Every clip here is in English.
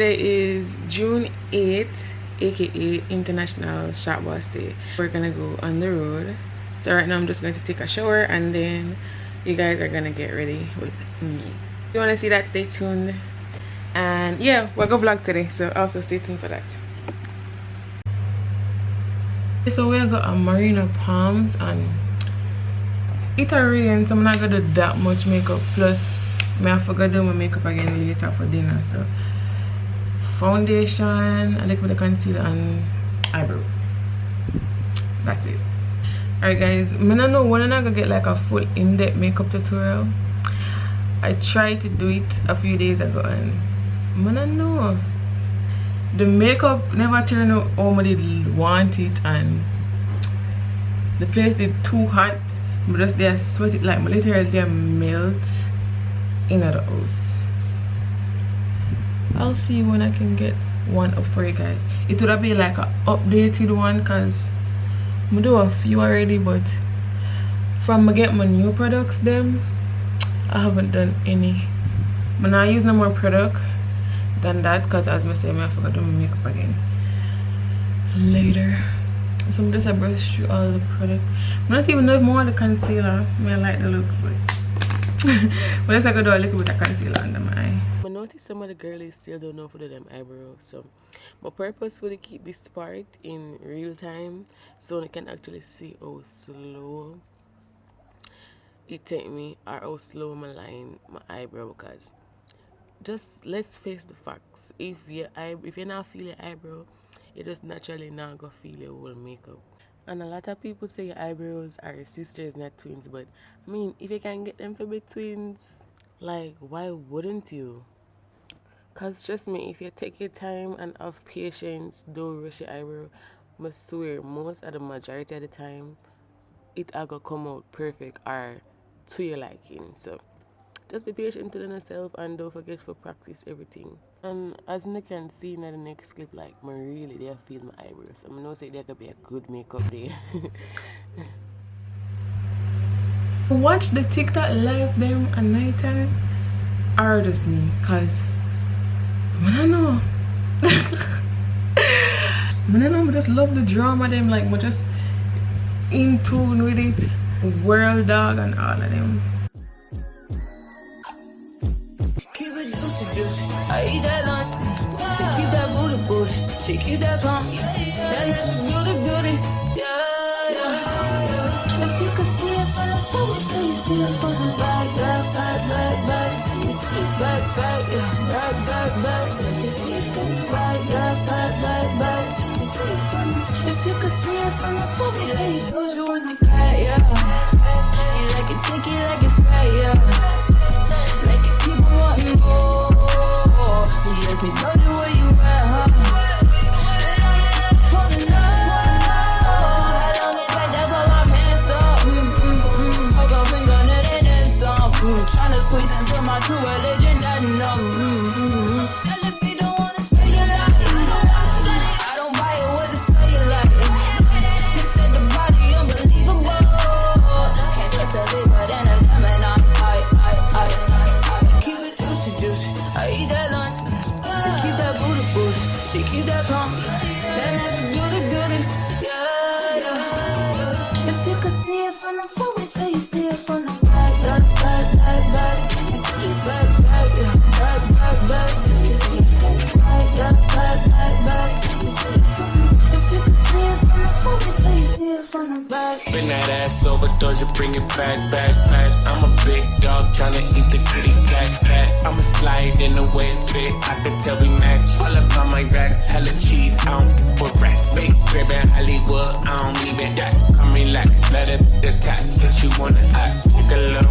Today is June 8th, aka International Shop Boss Day. We're gonna go on the road. So right now I'm just going to take a shower and then you guys are gonna get ready with me. If you wanna see that, stay tuned. And yeah, we're gonna vlog today, so also stay tuned for that. So we got a Marina Palms and it's a rain, so I'm not gonna do that much makeup. Plus, I forgot to do my makeup again later for dinner. So foundation, a little bit of concealer and eyebrow. That's it. Alright guys, I don't know when I'm gonna get like a full in-depth makeup tutorial. I tried to do it a few days ago and I don't know. The makeup never turned out how I did want it, and the place is too hot. But just they sweat it like my literally they melt in the house. I'll see when I can get one up for you guys. It would have been like an updated one because I do a few already, but from I get my new products them, I haven't done any. But now I use no more product than that because as I say, I forgot to do my makeup again later. So I'm just a brush through all the product. I'm not even know if more of the concealer. I like the look, but let's go do a little bit of concealer under my eye. I noticed some of the girlies still don't know how to do them eyebrows, so my purpose was to keep this part in real time so I can actually see how slow it take me or how slow I line my eyebrow. Because just let's face the facts, if you're not feel your eyebrow, you just naturally not gonna feel your whole makeup. And a lot of people say your eyebrows are sisters, not twins, but I mean, if you can get them to be twins, like, why wouldn't you? Cause trust me, if you take your time and have patience, don't rush your eyebrow, I swear most of the majority of the time it are gonna come out perfect or to your liking. So just be patient to yourself and don't forget to practice everything. And as you can see in the next clip, like I really there feel my eyebrows. I know say there could be a good makeup day. Watch the TikTok live them at night time or just me, cause I don't know. I just love the drama them, like I just in tune with it. World dog and all of them. I eat that lunch, she keep that booty, she keep that pump, that natural beauty, yeah. If you could see it from the front till you see it from the back, back, till you see it back, yeah, back, till you see it from the back, back, till you see it from the. If you could see it from the front till you see you in the back, yeah. You like it thick, you like it fat, yeah. Like it keep on wanting more. You ask me, baby, where you at, huh? And I wanna know how long it take to pull my pants up. Hold a finger, net and some. Tryna squeeze into my true religion, that no. Celebrate, don't wanna say you like. I don't buy it with the say you like. You said the body unbelievable. Can't trust a big but then again, man, I keep it juicy. I eat that lunch. She keep that booty, she keep that pump, that natural beauty, yeah. If you could see it from the front, wait till you see it from the back, back, till you see it back, yeah, back, till you see it from the back, back, till you see it from the. If you could see it from the front, wait till you see it from the back. Bend that ass over, doors, you bring it back. I'm a big dog tryna eat the kitty cat. I'ma slide in the way it fit. I can tell we match. All up on my racks, hella cheese. I don't for rats. Fake crib in Hollywood, I don't even that. Come relax, let it attack. Get you wanna act. Take a look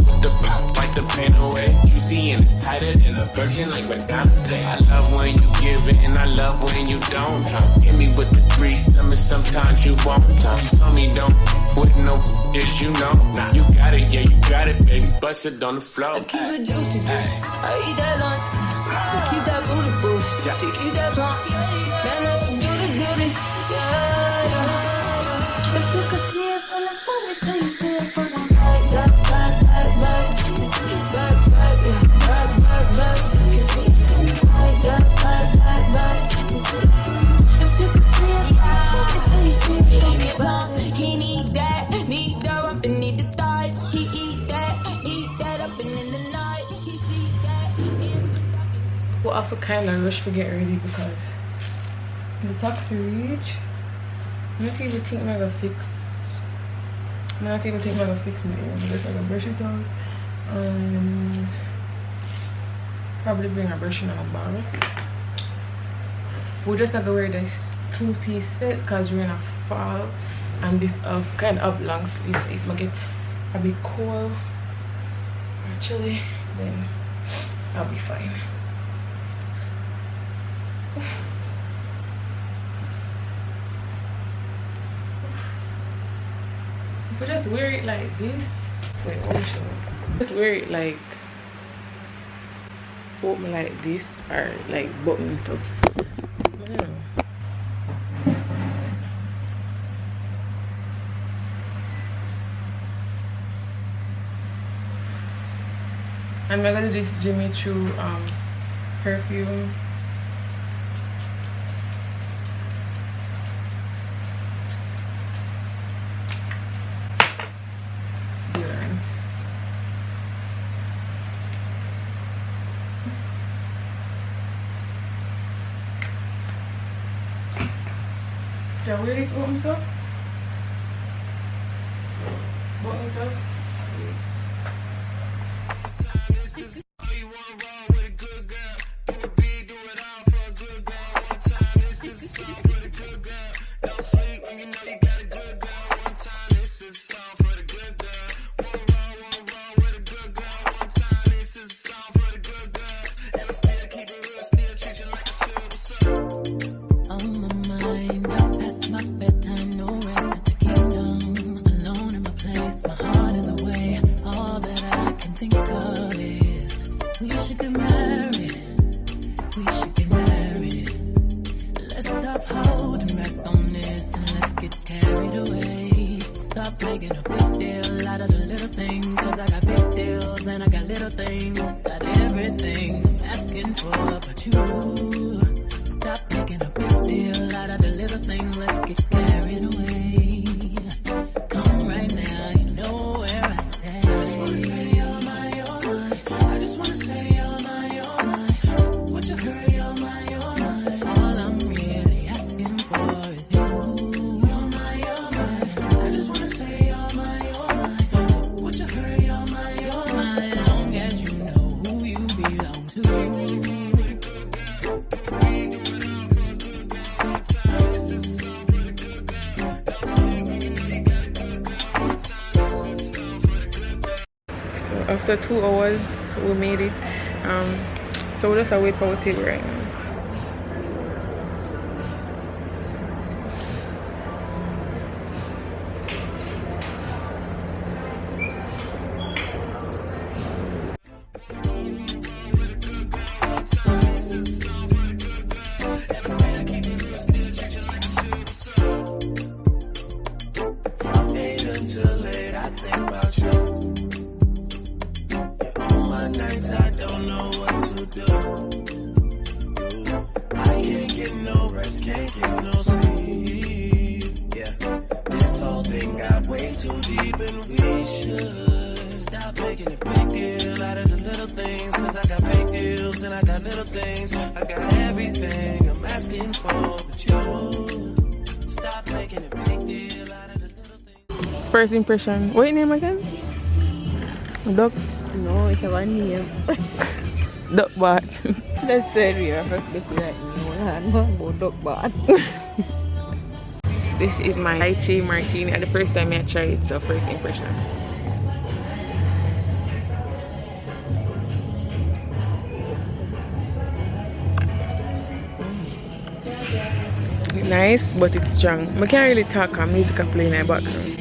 with the pop, wipe the pain away. Juicy and it's tighter than a virgin, like Madonna say. I love when you give it and I love when you don't. Hit me with the grease, sometimes you won't. You told me don't with no is you know. Nah, you got it, yeah, you got it, baby. Bust it on the floor. I keep it juicy, I eat that lunch. She keep that booty, she keep that pump, that natural beauty, yeah. If you could see it from the front, wait till you see it from the back, till you see it back, yeah, back, till you see it from the back, to kind of rush to get ready because the taxi reach. I don't even think I'm gonna fix. I don't even think I'm gonna fix my hair. I'm just gonna brush it out. Probably bring a brush in a bottle. We just have to wear this two-piece set because we're in a fall, and this kind of long sleeves. If I get a bit cold or chilly, then I'll be fine. If I just wear it like this, wait, let me show you. Just wear it like open like this or like button it up. I don't know. I'm gonna do this Jimmy Choo perfume. Deodorant. Shall I wear this open up? Button it up? After 2 hours we made it, so we'll just wait for our table right now. From 8 until late, I think about you. Nights I don't know what to do. I can't get no rest, can't get no sleep. Yeah, this whole thing got way too deep, and we should stop making a big deal out of the little things. Cause I got big deals and I got little things. I got everything I'm asking for, but you stop making a big deal out of the little things. First impression. What your name again? Duck. No, it's a one name. Duck Bat. That's serious. Look like me. Duck Bat. This is my lychee martini, and the first time I tried it, so first impression. Nice, but it's strong. I can't really talk on music playing in my background.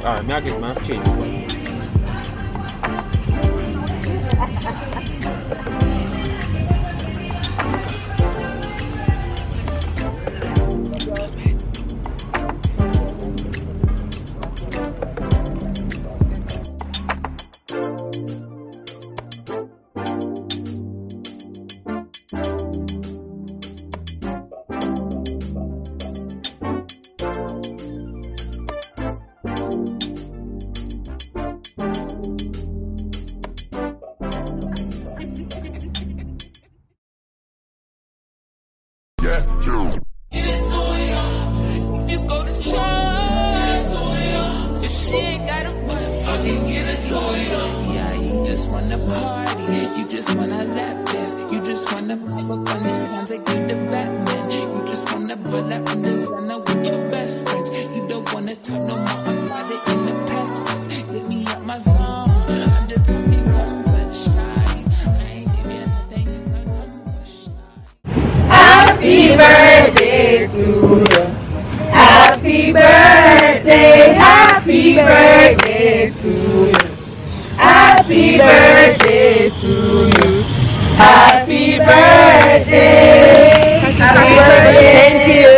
Alright, me I get my change. Happy birthday to you. Happy birthday, happy birthday to you. Happy birthday to you. Happy birthday. Happy birthday. Thank you.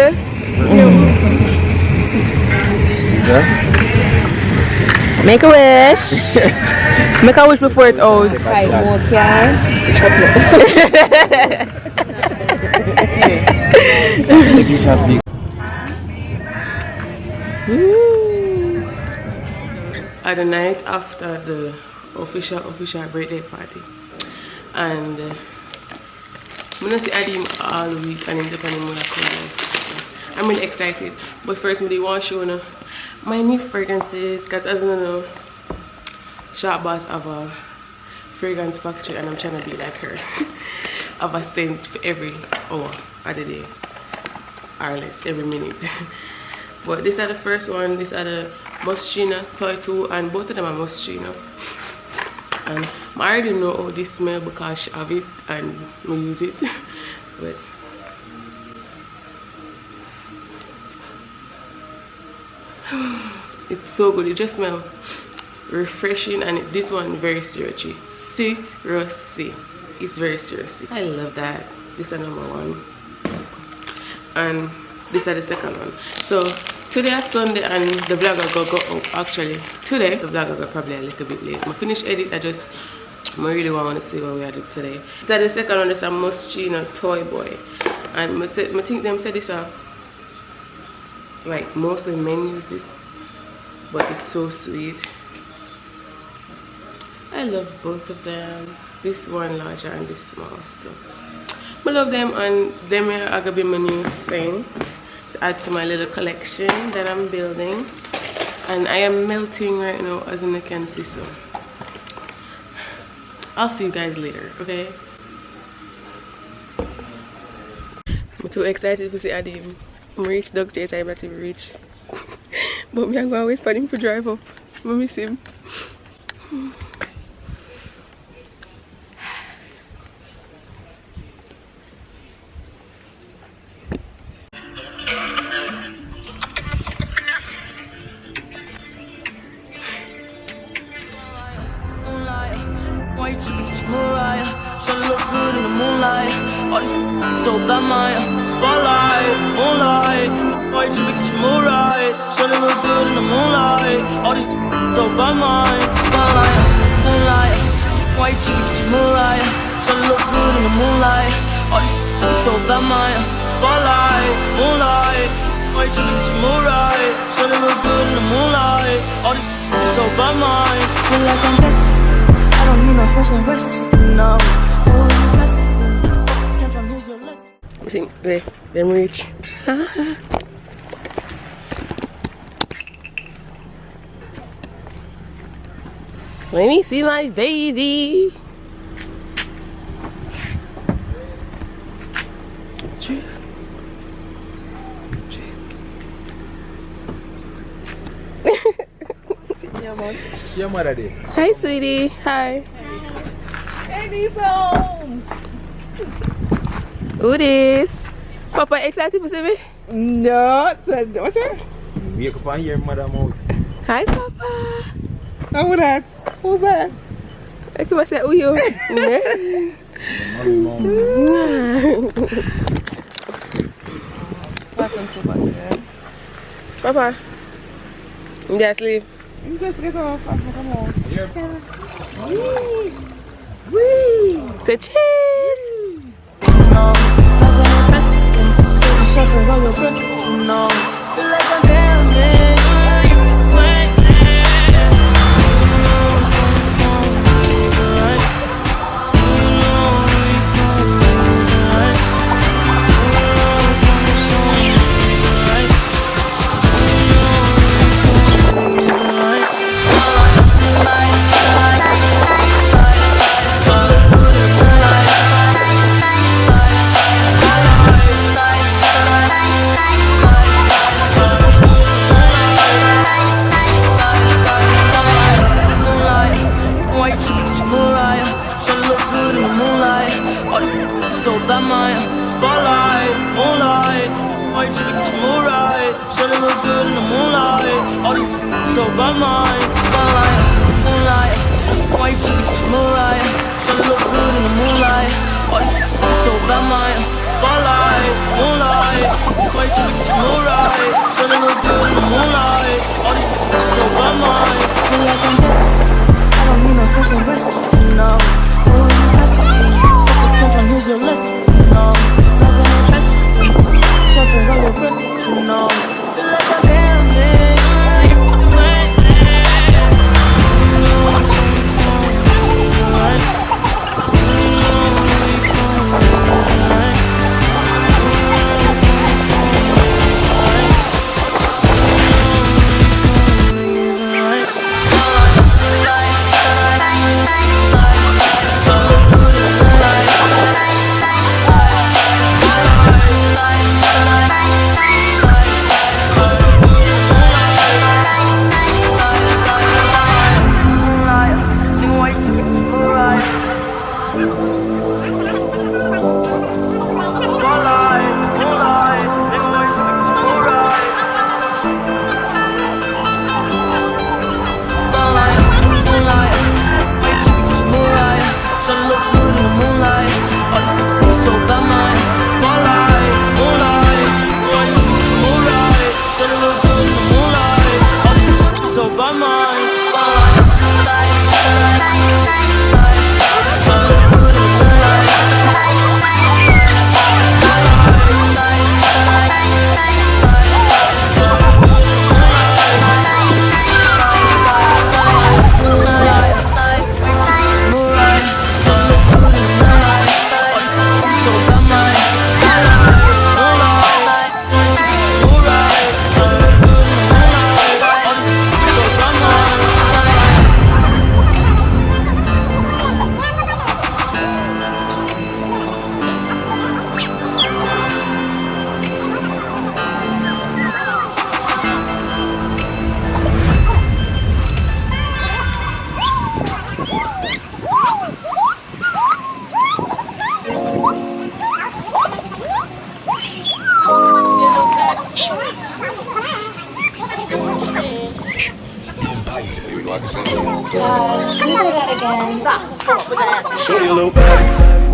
Make a wish. Make a wish before it's out. Right, more can. At the night after the official birthday party, and I'm gonna see Adim all week and in Japan I'm gonna come. I'm really excited, but first I want to show you my new fragrances, because as you know, Shop Boss have a fragrance factory and I'm trying to be like her. Have a scent for every hour of the day, or less, every minute. But these are the first one. These are the Moschino Toy 2, and both of them are Moschino. And I already know how this smells because I have it and I use it. But it's so good. It just smells refreshing, and this one very syrupy. Syrupy. It's very syrupy. I love that. This is number one, and this is the second one. So today is Sunday and the vlog will go up. Actually today the vlog will go probably a little bit late. I finished edit. I really want to see what we had today. So the second one is a Moschino Toy Boy, and I think them said this are like mostly men use this, but it's so sweet. I love both of them. This one larger and this small. So I love them, and them are gonna be my new thing to add to my little collection that I'm building. And I am melting right now, as you can see. So I'll see you guys later, okay? I'm too excited to see Adim. I'm reach downstairs. I'm not even reach. But I'm going to wait for him to drive up. I miss him. Tryna look good in the moonlight. All this so bad, my spotlight, moonlight. Why you make it move right? Tryna look good in the moonlight. All this so bad, my spotlight, moonlight. Why you make it move right? Tryna look good in the moonlight. All this so bad, my spotlight, moonlight. Why you make it move right? Tryna look good in the moonlight. All this so bad, my feel like I'm blessed. I don't need no special rest, no. I think they reach. Let me see my baby. Your mother there. Hi, sweetie. Hi. Baby's home. Who this? Papa excited to see me? No. What's that? Wake up and hear mother mouth. Hi, Papa. How was that? Who's that? I come and say, who you? Papa, you just leave. You just get off of the house. Say cheese. No, nothing interesting. Take a shot and roll your brick. No, like a damn man. So that my spotlight, moonlight. Why you should get your mood right? Should it look good in the moonlight? All these so by my spotlight, moonlight. Why you should get your mood right? Should it look good in the moonlight? All these so by my spotlight, moonlight. Why you should get your mood right? Should it look good in the moonlight? All these so by my moonlight and this. I don't mean no smoking wrist, no. Oh, you test me. Control, here's your list, no. Nothing interesting. Shelter on your grip, you know. You're like a damn man. Show your little body,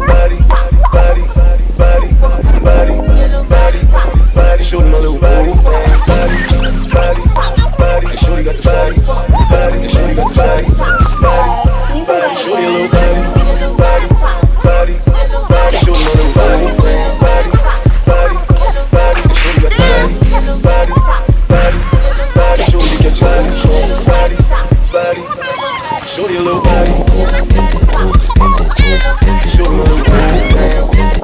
body, body, body, body, body, body. Show my little body, body, body.